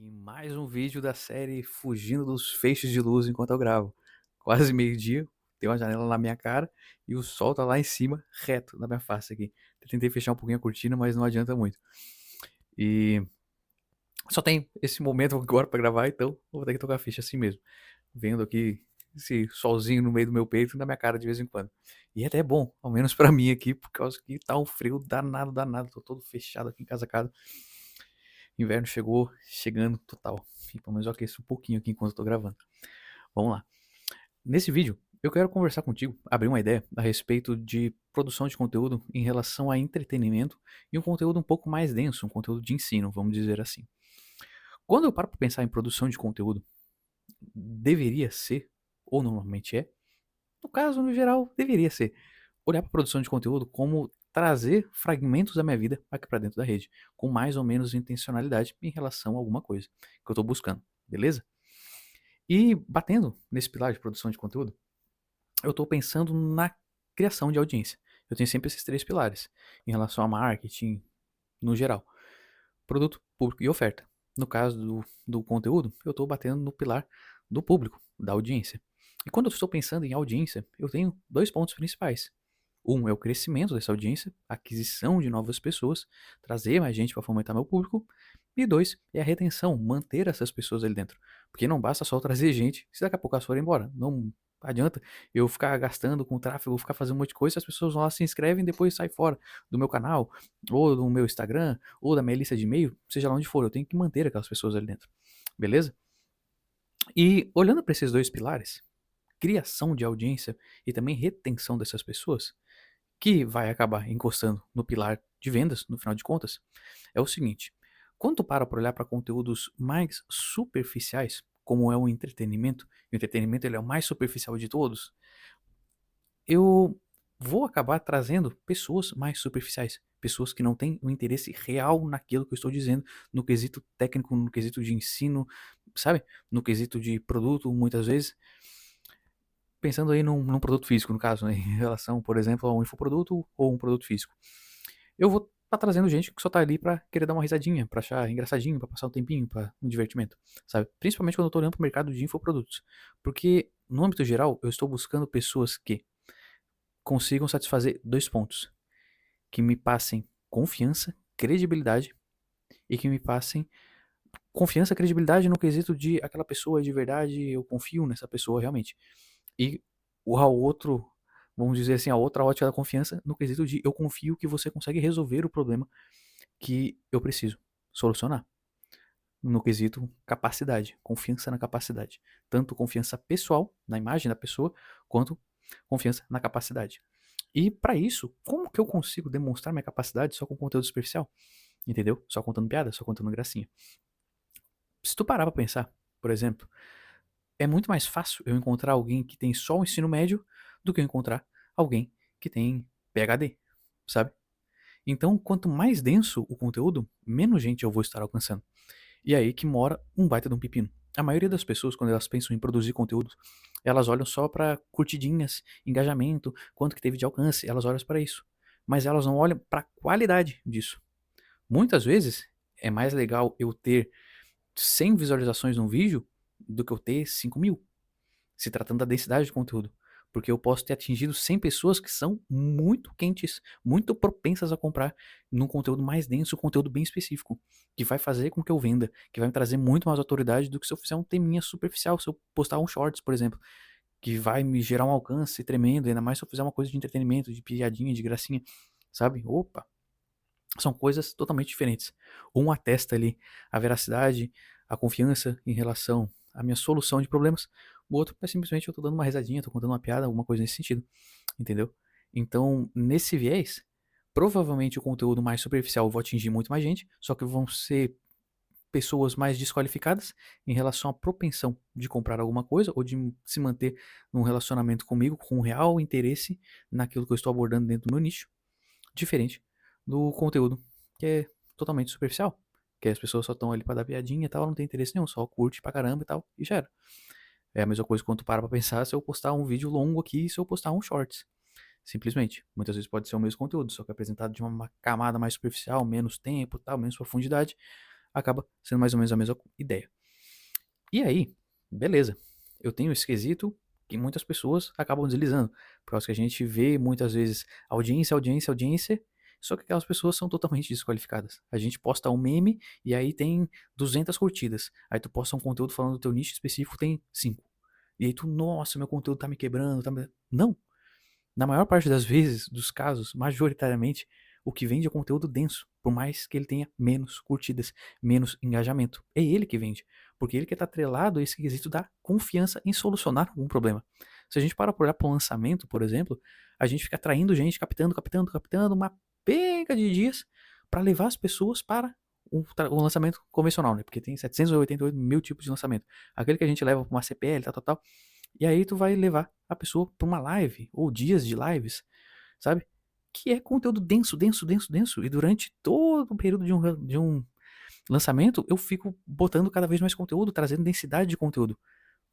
Em mais um vídeo da série Fugindo dos Feixes de Luz enquanto eu gravo. Quase meio-dia, tem uma janela na minha cara e o sol tá lá em cima, reto na minha face aqui. Eu tentei fechar um pouquinho a cortina, mas não adianta muito. E só tem esse momento agora pra gravar, então eu vou ter que tocar ficha assim mesmo. Vendo aqui esse solzinho no meio do meu peito e na minha cara de vez em quando. E é até bom, ao menos pra mim aqui, por causa que tá um frio danado, danado. Tô todo fechado aqui encasacado. Inverno chegou, chegando total. E pelo menos eu aqueço um pouquinho aqui enquanto eu tô gravando. Vamos lá. Nesse vídeo, eu quero conversar contigo, abrir uma ideia a respeito de produção de conteúdo em relação a entretenimento e um conteúdo um pouco mais denso, um conteúdo de ensino, vamos dizer assim. Quando eu paro para pensar em produção de conteúdo, deveria ser, ou normalmente é, no caso, no geral, deveria ser, olhar para a produção de conteúdo como trazer fragmentos da minha vida aqui para dentro da rede, com mais ou menos intencionalidade em relação a alguma coisa que eu estou buscando, beleza? E batendo nesse pilar de produção de conteúdo, eu estou pensando na criação de audiência. Eu tenho sempre esses três pilares em relação a marketing no geral: produto, público e oferta. No caso do conteúdo, eu estou batendo no pilar do público, da audiência. E quando eu estou pensando em audiência, eu tenho dois pontos principais. Um é o crescimento dessa audiência, aquisição de novas pessoas, trazer mais gente para fomentar meu público. E dois é a retenção, manter essas pessoas ali dentro. Porque não basta só trazer gente se daqui a pouco elas forem embora. Não adianta eu ficar gastando com tráfego, ficar fazendo um monte de coisa, as pessoas vão lá, se inscrevem e depois saem fora do meu canal, ou do meu Instagram, ou da minha lista de e-mail, seja lá onde for. Eu tenho que manter aquelas pessoas ali dentro. Beleza? E olhando para esses dois pilares, criação de audiência e também retenção dessas pessoas, que vai acabar encostando no pilar de vendas, no final de contas, é o seguinte: quando tu para olhar para conteúdos mais superficiais, como é o entretenimento, e o entretenimento ele é o mais superficial de todos, eu vou acabar trazendo pessoas mais superficiais, pessoas que não têm um interesse real naquilo que eu estou dizendo, no quesito técnico, no quesito de ensino, sabe? No quesito de produto, muitas vezes. Pensando aí num produto físico, no caso, né? Em relação, por exemplo, a um infoproduto ou um produto físico. Eu vou estar trazendo gente que só tá ali pra querer dar uma risadinha, pra achar engraçadinho, pra passar um tempinho, pra um divertimento, sabe? Principalmente quando eu tô olhando pro mercado de infoprodutos. Porque, no âmbito geral, eu estou buscando pessoas que consigam satisfazer dois pontos: que me passem confiança, credibilidade, e que me passem confiança, credibilidade no quesito de aquela pessoa é de verdade, eu confio nessa pessoa realmente. E o a outro, vamos dizer assim, a outra ótica da confiança no quesito de eu confio que você consegue resolver o problema que eu preciso solucionar. No quesito capacidade, confiança na capacidade. Tanto confiança pessoal, na imagem da pessoa, quanto confiança na capacidade. E para isso, como que eu consigo demonstrar minha capacidade só com conteúdo superficial? Entendeu? Só contando piada, só contando gracinha. Se tu parar pra pensar, por exemplo, é muito mais fácil eu encontrar alguém que tem só o ensino médio do que eu encontrar alguém que tem PhD, sabe? Então, quanto mais denso o conteúdo, menos gente eu vou estar alcançando. E é aí que mora um baita de um pepino. A maioria das pessoas, quando elas pensam em produzir conteúdo, elas olham só para curtidinhas, engajamento, quanto que teve de alcance, elas olham para isso. Mas elas não olham para a qualidade disso. Muitas vezes é mais legal eu ter 100 visualizações num vídeo do que eu ter 5.000, se tratando da densidade de conteúdo. Porque eu posso ter atingido 100 pessoas que são muito quentes, muito propensas a comprar num conteúdo mais denso, um conteúdo bem específico, que vai fazer com que eu venda, que vai me trazer muito mais autoridade do que se eu fizer um teminha superficial, se eu postar um shorts, por exemplo, que vai me gerar um alcance tremendo, ainda mais se eu fizer uma coisa de entretenimento, de piadinha, de gracinha, sabe? Opa, são coisas totalmente diferentes. Um atesta ali a veracidade, a confiança em relação à minha solução de problemas. O outro é simplesmente eu tô dando uma risadinha, tô contando uma piada, alguma coisa nesse sentido. Entendeu? Então, nesse viés, provavelmente o conteúdo mais superficial eu vou atingir muito mais gente, só que vão ser pessoas mais desqualificadas em relação à propensão de comprar alguma coisa ou de se manter num relacionamento comigo com um real interesse naquilo que eu estou abordando dentro do meu nicho, diferente do conteúdo que é totalmente superficial, que as pessoas só estão ali pra dar piadinha e tal, não tem interesse nenhum, só curte pra caramba e tal, e já era. É a mesma coisa quando tu para pra pensar se eu postar um vídeo longo aqui e se eu postar um shorts. Simplesmente. Muitas vezes pode ser o mesmo conteúdo, só que apresentado de uma camada mais superficial, menos tempo, tal, menos profundidade. acaba sendo mais ou menos a mesma ideia. E aí, beleza, eu tenho esse quesito que muitas pessoas acabam deslizando, por causa que a gente vê muitas vezes audiência, audiência, audiência, só que aquelas pessoas são totalmente desqualificadas. A gente posta um meme e aí tem 200 curtidas, aí tu posta um conteúdo falando do teu nicho específico, tem 5. E aí tu, nossa, meu conteúdo tá me quebrando, tá me... Não, na maior parte das vezes, dos casos, majoritariamente, o que vende é conteúdo denso, por mais que ele tenha menos curtidas, menos engajamento. É ele que vende, porque ele que está atrelado a esse quesito da confiança em solucionar algum problema. Se a gente para por olhar para o lançamento, por exemplo, a gente fica atraindo gente, captando, captando, captando, uma pega de dias para levar as pessoas para o lançamento convencional, né? Porque tem 788 mil tipos de lançamento. Aquele que a gente leva para uma CPL, tal, tal, tal. E aí tu vai levar a pessoa para uma live, ou dias de lives, sabe? Que é conteúdo denso, denso, denso, denso. E durante todo o período de um lançamento, eu fico botando cada vez mais conteúdo, trazendo densidade de conteúdo.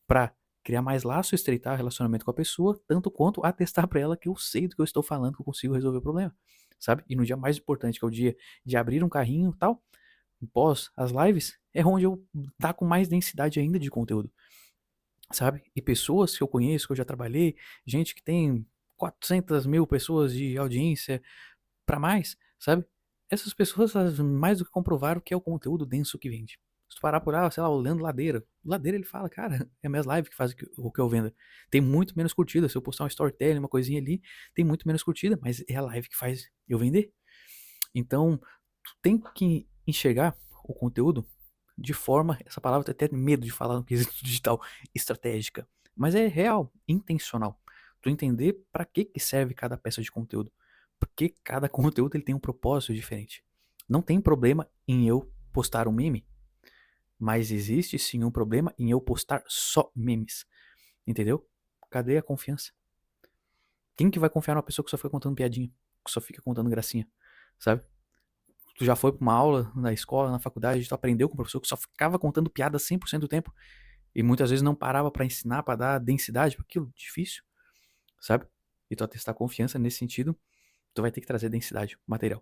Pra criar mais laço, estreitar relacionamento com a pessoa, tanto quanto atestar pra ela que eu sei do que eu estou falando, que eu consigo resolver o problema, sabe? E no dia mais importante, que é o dia de abrir um carrinho e tal, pós as lives, é onde eu tá com mais densidade ainda de conteúdo, sabe? E pessoas que eu conheço, que eu já trabalhei, gente que tem 400 mil pessoas de audiência para mais, sabe? Essas pessoas elas mais do que comprovaram que é o conteúdo denso que vende. Se tu parar por, sei lá, o Leandro Ladeira. O Ladeira ele fala, cara, é minhas lives que fazem o que eu vendo. Tem muito menos curtida. Se eu postar um storytelling, uma coisinha ali, tem muito menos curtida, mas é a live que faz eu vender. Então, tu tem que enxergar o conteúdo de forma, essa palavra tem até medo de falar no quesito digital, estratégica, mas é real, intencional. Tu entender para que serve cada peça de conteúdo, porque cada conteúdo ele tem um propósito diferente. Não tem problema em eu postar um meme, mas existe sim um problema em eu postar só memes, entendeu? Cadê a confiança? Quem que vai confiar numa pessoa que só fica contando piadinha, que só fica contando gracinha, sabe? Tu já foi pra uma aula na escola, na faculdade, tu aprendeu com um professor que só ficava contando piada 100% do tempo e muitas vezes não parava pra ensinar, pra dar densidade para aquilo, difícil, sabe? E tu atestar confiança nesse sentido, tu vai ter que trazer densidade material.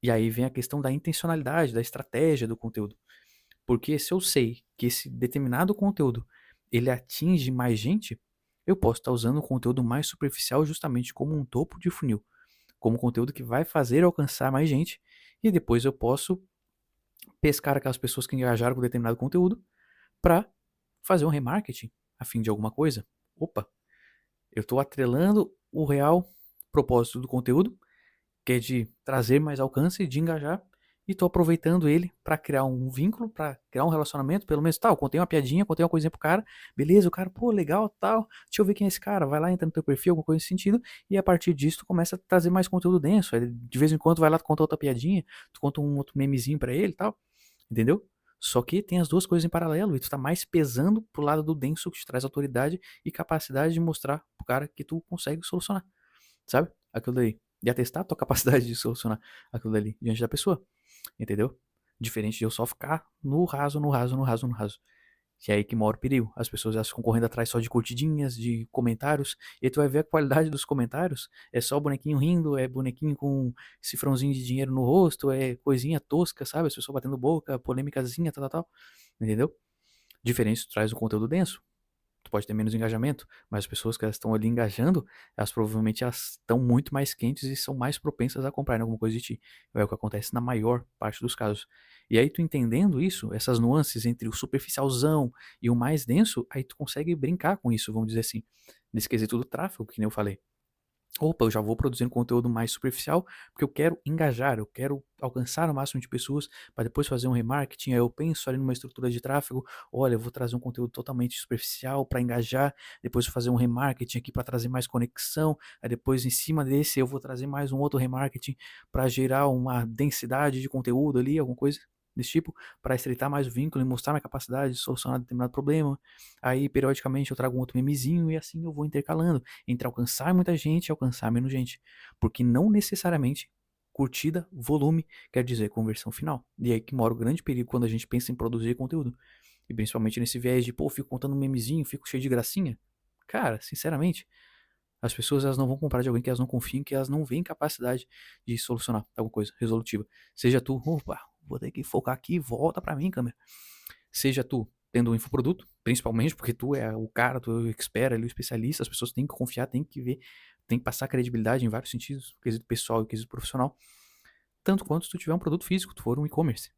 E aí vem a questão da intencionalidade, da estratégia do conteúdo. Porque se eu sei que esse determinado conteúdo ele atinge mais gente, eu posso estar usando o conteúdo mais superficial justamente como um topo de funil, como conteúdo que vai fazer alcançar mais gente, e depois eu posso pescar aquelas pessoas que engajaram com determinado conteúdo para fazer um remarketing a fim de alguma coisa. Opa, eu estou atrelando o real propósito do conteúdo, que é de trazer mais alcance, de engajar, e estou aproveitando ele para criar um vínculo, para criar um relacionamento, pelo menos tal, contei uma piadinha, contei uma coisinha pro cara, beleza, o cara, pô, legal, tal, deixa eu ver quem é esse cara, vai lá, entra no teu perfil, alguma coisa nesse sentido, e a partir disso tu começa a trazer mais conteúdo denso, aí, de vez em quando vai lá, tu conta outra piadinha, tu conta um outro memezinho para ele e tal, entendeu? Só que tem as duas coisas em paralelo, e tu tá mais pesando pro lado do denso, que te traz autoridade e capacidade de mostrar pro cara que tu consegue solucionar, sabe? Aquilo daí. E atestar a tua capacidade de solucionar aquilo dali diante da pessoa, entendeu? Diferente de eu só ficar no raso, no raso, no raso, no raso. Que é aí que mora o perigo. As pessoas elas ficam correndo atrás só de curtidinhas, de comentários, e aí tu vai ver a qualidade dos comentários. É só bonequinho rindo, é bonequinho com cifrãozinho de dinheiro no rosto, é coisinha tosca, sabe? As pessoas batendo boca, polêmicazinha, tal, tal, tal. Entendeu? Diferente, tu traz um conteúdo denso. Tu pode ter menos engajamento, mas as pessoas que elas estão ali engajando, elas provavelmente elas estão muito mais quentes e são mais propensas a comprarem alguma coisa de ti. É o que acontece na maior parte dos casos. E aí tu entendendo isso, essas nuances entre o superficialzão e o mais denso, aí tu consegue brincar com isso, vamos dizer assim, nesse quesito do tráfego, que nem eu falei. Opa, eu já vou produzindo conteúdo mais superficial, porque eu quero engajar, eu quero alcançar o máximo de pessoas para depois fazer um remarketing. Aí eu penso ali numa estrutura de tráfego, olha, eu vou trazer um conteúdo totalmente superficial para engajar, depois vou fazer um remarketing aqui para trazer mais conexão, aí depois em cima desse eu vou trazer mais um outro remarketing para gerar uma densidade de conteúdo ali, alguma coisa desse tipo, para estreitar mais o vínculo e mostrar minha capacidade de solucionar determinado problema. Aí periodicamente eu trago um outro memezinho e assim eu vou intercalando entre alcançar muita gente e alcançar menos gente. Porque não necessariamente curtida, volume, quer dizer conversão final. E aí que mora o grande perigo quando a gente pensa em produzir conteúdo. E principalmente nesse viés de, pô, fico contando um memezinho, fico cheio de gracinha. Cara, sinceramente, as pessoas elas não vão comprar de alguém que elas não confiam, que elas não veem capacidade de solucionar alguma coisa resolutiva. Seja tu, opa, vou ter que focar aqui, volta pra mim, câmera. Seja tu tendo um infoproduto, principalmente porque tu é o cara, tu é o expert ali, o especialista, as pessoas têm que confiar, têm que ver, têm que passar credibilidade em vários sentidos, quesito pessoal e quesito profissional, tanto quanto se tu tiver um produto físico, tu for um e-commerce,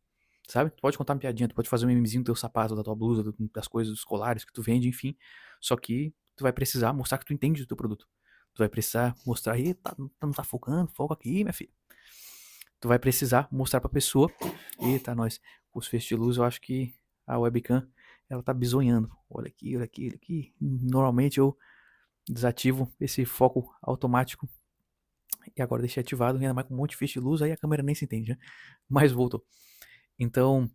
sabe? Tu pode contar uma piadinha, tu pode fazer um memezinho do teu sapato, da tua blusa, das coisas, dos colares que tu vende, enfim, só que tu vai precisar mostrar que tu entende do teu produto. Tu vai precisar mostrar, eita, não tá focando, foca aqui, minha filha. Tu vai precisar mostrar pra pessoa, eita, nós, com os feixes de luz, eu acho que a webcam, ela tá bisonhando. Olha aqui, olha aqui, olha aqui. Normalmente eu desativo esse foco automático e agora deixei ativado, ainda mais com um monte de feixe de luz, aí a câmera nem se entende, né? Mas voltou. Então,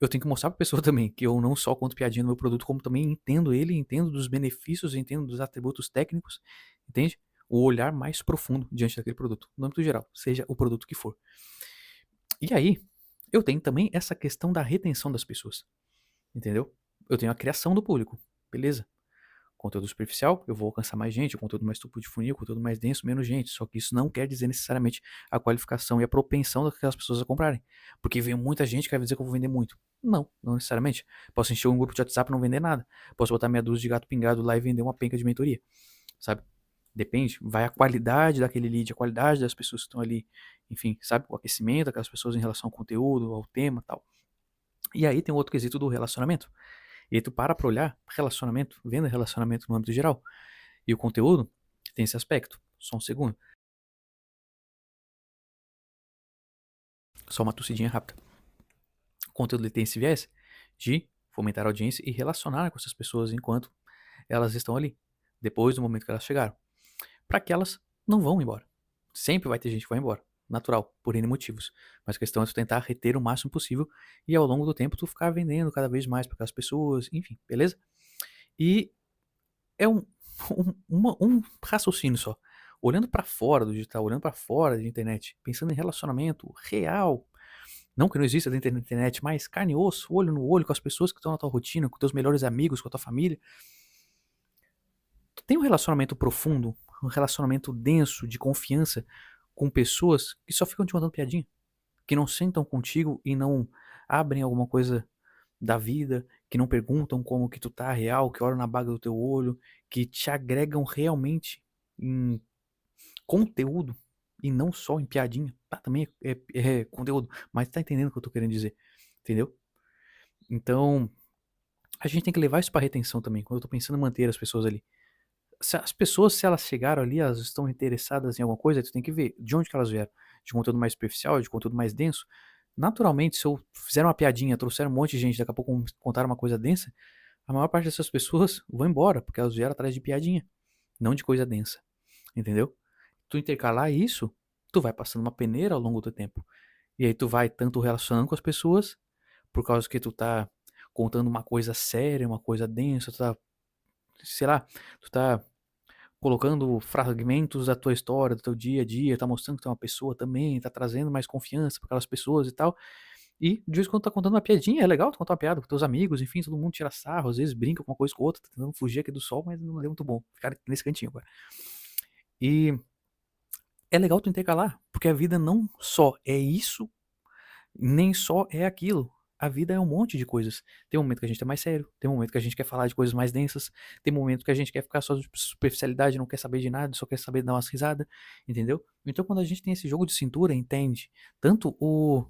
eu tenho que mostrar pra pessoa também que eu não só conto piadinha no meu produto, como também entendo ele, entendo dos benefícios, entendo dos atributos técnicos, entende? O olhar mais profundo diante daquele produto, no âmbito geral, seja o produto que for. E aí, eu tenho também essa questão da retenção das pessoas, entendeu? Eu tenho a criação do público, beleza? Conteúdo superficial, eu vou alcançar mais gente, conteúdo mais topo de funil, conteúdo mais denso, menos gente. Só que isso não quer dizer necessariamente a qualificação e a propensão daquelas pessoas a comprarem. Porque vem muita gente que vai dizer que eu vou vender muito. Não, não necessariamente. Posso encher um grupo de WhatsApp e não vender nada. Posso botar meia dúzia de gato pingado lá e vender uma penca de mentoria, sabe? Depende, vai a qualidade daquele lead, a qualidade das pessoas que estão ali, enfim, sabe? O aquecimento daquelas pessoas em relação ao conteúdo, ao tema e tal. E aí tem um outro quesito do relacionamento. E aí tu para pra olhar relacionamento, venda relacionamento no âmbito geral. E o conteúdo tem esse aspecto. Só um segundo. Só uma tossidinha rápida. O conteúdo ele tem esse viés de fomentar a audiência e relacionar com essas pessoas enquanto elas estão ali. Depois do momento que elas chegaram. Para que elas não vão embora. Sempre vai ter gente que vai embora. Natural, por N motivos. Mas a questão é tu tentar reter o máximo possível e ao longo do tempo tu ficar vendendo cada vez mais para aquelas pessoas, enfim, beleza? E é um raciocínio só. Olhando para fora do digital, olhando para fora da internet, pensando em relacionamento real, não que não exista dentro da internet, mas carne e osso, olho no olho com as pessoas que estão na tua rotina, com teus melhores amigos, com a tua família. Tu tem um relacionamento profundo, um relacionamento denso, de confiança com pessoas que só ficam te mandando piadinha, que não sentam contigo e não abrem alguma coisa da vida, que não perguntam como que tu tá real, que olham na baga do teu olho, que te agregam realmente em conteúdo e não só em piadinha. Tá, também é conteúdo, mas tá entendendo o que eu tô querendo dizer, entendeu? Então, a gente tem que levar isso pra retenção também, quando eu tô pensando em manter as pessoas ali. Se as pessoas, se elas chegaram ali, elas estão interessadas em alguma coisa, tu tem que ver de onde que elas vieram. De conteúdo mais superficial, de conteúdo mais denso. Naturalmente, se eu fizer uma piadinha, trouxer um monte de gente, daqui a pouco contar uma coisa densa, a maior parte dessas pessoas vão embora, porque elas vieram atrás de piadinha, não de coisa densa, entendeu? Tu intercalar isso, tu vai passando uma peneira ao longo do tempo. E aí tu vai tanto relacionando com as pessoas, por causa que tu tá contando uma coisa séria, uma coisa densa, tu tá, sei lá, tu tá colocando fragmentos da tua história, do teu dia a dia, tá mostrando que tu é uma pessoa também, tá trazendo mais confiança para aquelas pessoas e tal. E de vez em quando tá contando uma piadinha, é legal tu contar uma piada com teus amigos, enfim, todo mundo tira sarro, às vezes brinca com uma coisa com outra, tá tentando fugir aqui do sol, mas não é muito bom ficar nesse cantinho agora. E é legal tu intercalar, porque a vida não só é isso, nem só é aquilo. A vida é um monte de coisas. Tem um momento que a gente é mais sério, tem um momento que a gente quer falar de coisas mais densas, tem um momento que a gente quer ficar só de superficialidade, não quer saber de nada, só quer saber de dar umas risadas, entendeu? Então quando a gente tem esse jogo de cintura, entende tanto o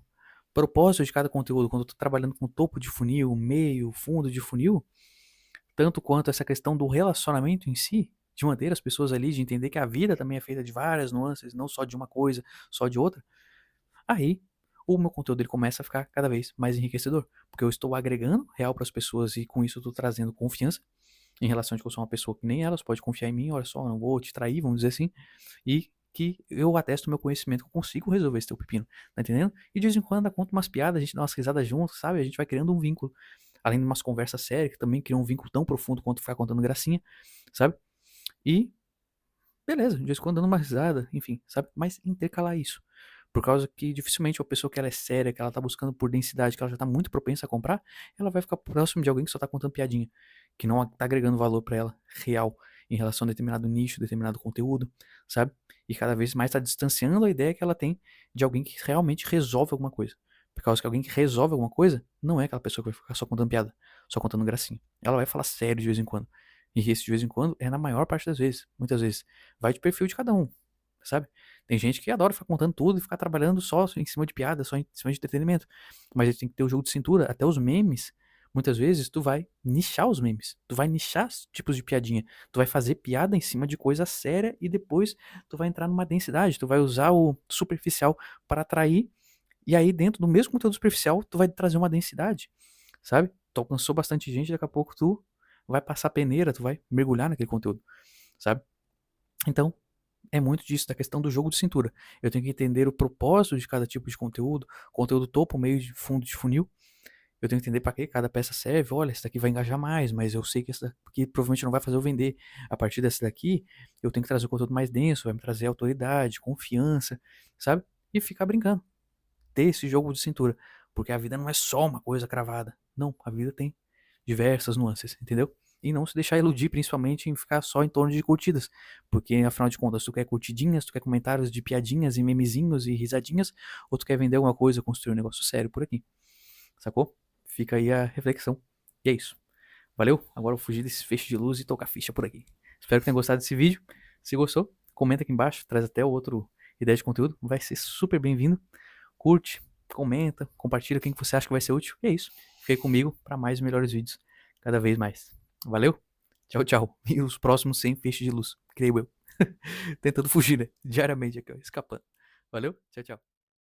propósito de cada conteúdo, quando eu tô trabalhando com topo de funil, meio, fundo de funil, tanto quanto essa questão do relacionamento em si, de manter as pessoas ali, de entender que a vida também é feita de várias nuances, não só de uma coisa, só de outra, aí o meu conteúdo ele começa a ficar cada vez mais enriquecedor, porque eu estou agregando real para as pessoas e com isso eu estou trazendo confiança em relação de que eu sou uma pessoa que nem elas, pode confiar em mim, olha só, eu não vou te trair, vamos dizer assim, e que eu atesto meu conhecimento que eu consigo resolver esse teu pepino, tá entendendo? E de vez em quando eu conto umas piadas, a gente dá umas risadas juntos, sabe? A gente vai criando um vínculo, além de umas conversas sérias, que também criam um vínculo tão profundo quanto ficar contando gracinha, sabe? E beleza, de vez em quando dando uma risada, enfim, sabe? Mas intercalar isso. Por causa que dificilmente uma pessoa que ela é séria, que ela tá buscando por densidade, que ela já tá muito propensa a comprar, ela vai ficar próximo de alguém que só tá contando piadinha, que não tá agregando valor pra ela real em relação a determinado nicho, determinado conteúdo, sabe? E cada vez mais tá distanciando a ideia que ela tem de alguém que realmente resolve alguma coisa. Por causa que alguém que resolve alguma coisa não é aquela pessoa que vai ficar só contando piada, só contando gracinha. Ela vai falar sério de vez em quando. E esse de vez em quando é na maior parte das vezes. Muitas vezes. Vai de perfil de cada um, sabe? Tem gente que adora ficar contando tudo e ficar trabalhando só em cima de piada, só em cima de entretenimento. Mas ele tem que ter o jogo de cintura, até os memes. Muitas vezes tu vai nichar os memes, tu vai nichar tipos de piadinha, tu vai fazer piada em cima de coisa séria e depois tu vai entrar numa densidade, tu vai usar o superficial para atrair e aí dentro do mesmo conteúdo superficial tu vai trazer uma densidade, sabe? Tu alcançou bastante gente, daqui a pouco tu vai passar peneira, tu vai mergulhar naquele conteúdo, sabe? Então, é muito disso, da questão do jogo de cintura. Eu tenho que entender o propósito de cada tipo de conteúdo, conteúdo topo, meio de fundo de funil. Eu tenho que entender para que cada peça serve. Olha, essa daqui vai engajar mais, mas eu sei que essa daqui provavelmente não vai fazer eu vender. A partir dessa daqui, eu tenho que trazer o conteúdo mais denso, vai me trazer autoridade, confiança, sabe? E ficar brincando. Ter esse jogo de cintura. Porque a vida não é só uma coisa cravada. Não, a vida tem diversas nuances, entendeu? E não se deixar iludir, principalmente em ficar só em torno de curtidas. Porque, afinal de contas, tu quer curtidinhas, tu quer comentários de piadinhas e memezinhos e risadinhas, ou tu quer vender alguma coisa, construir um negócio sério por aqui. Sacou? Fica aí a reflexão. E é isso. Valeu? Agora eu vou fugir desse feixe de luz e tocar ficha por aqui. Espero que tenha gostado desse vídeo. Se gostou, comenta aqui embaixo, traz até outro ideia de conteúdo. Vai ser super bem-vindo. Curte, comenta, compartilha quem que você acha que vai ser útil. E é isso. Fique comigo para mais e melhores vídeos cada vez mais. Valeu? Tchau, tchau. E os próximos sem feixe de luz, creio eu. Tentando fugir, né? Diariamente aqui, ó, escapando. Valeu? Tchau, tchau.